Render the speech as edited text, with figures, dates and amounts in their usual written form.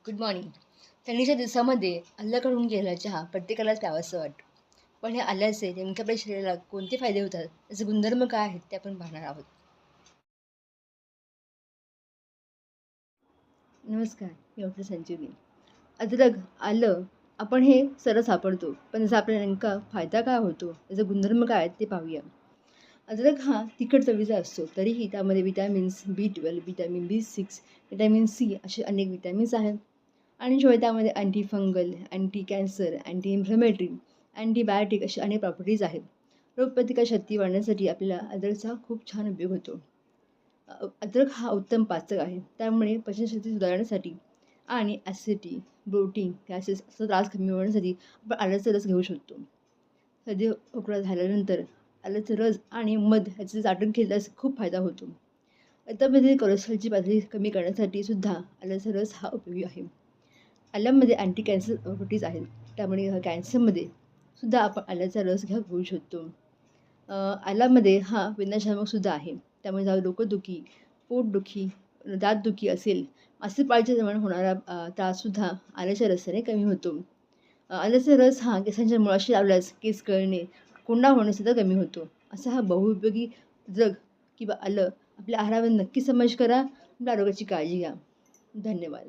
Good morning. थंडीच्या दिवसामध्ये आलं काढून गेलेला चहा प्रत्येकालाच प्यावासं वाटतं. पण हे आल्याचे नेमक्या आपल्या शरीराला कोणते फायदे होतात, त्याचे गुणधर्म काय आहेत ते आपण पाहणार आहोत. नमस्कार, मी डॉक्टर संजीवनी. अद्रक, आलं आपण हे सरळ सापडतो, पण त्याचा आपल्याला नेमका फायदा काय होतो, त्याचे गुणधर्म काय आहेत ते पाहूया. अद्रक हा तिखट चवीचा असतो, तरीही त्यामध्ये vitamins B12, vitamin B6, vitamin C असे अनेक विटॅमिन्स आहेत. आणि शिवाय त्यामध्ये anti fungal, anti cancer, anti inflammatory, antibiotic असे अनेक प्रॉपर्टीज आहेत. रोगप्रतिकारशक्ती वाढण्यासाठी आपल्याला अद्रकचा खूप छान उपयोग होतो. अद्रक हा उत्तम पाचक आहे, त्यामुळे पचनशक्ती सुधारण्यासाठी आणि ॲसिडिटी, ब्लोटिंग, गॅसेस असा त्रास कमी होण्यासाठी आपण आल्याचा रस घेऊ शकतो. सर्दी खोकला झाल्यानंतर आल्याचा रस आणि मध ह्याचं चाटण केल्यास खूप फायदा होतो. रक्तामध्ये कोलेस्ट्रॉलची पातळी कमी करण्यासाठी सुद्धा आल्याचा रस हा उपयोगी आहे. आल्यामध्ये अँटी कॅन्सर प्रॉपर्टीज आहेत, त्यामुळे कॅन्सरमध्ये सुद्धा आपण आल्याचा रस घेऊ शकतो. आल्यामध्ये हा विनाशामकसुद्धा आहे, त्यामुळे जर डोकंदुखी, पोटदुखी, दातदुखी असेल, मासिक पाळीच्या दरम्यान होणारा त्राससुद्धा आल्याच्या रसाने कमी होतो. आल्याचा रस हा केसांच्या मुळाशी लावल्यास केस गळणे, कोंडा होणेसुद्धा कमी होतो. असा हा बहुउपयोगी ड्रग किंवा आलं आपल्या आहारामध्ये नक्की समावेश करा. आपल्या आरोग्याची काळजी घ्या. धन्यवाद.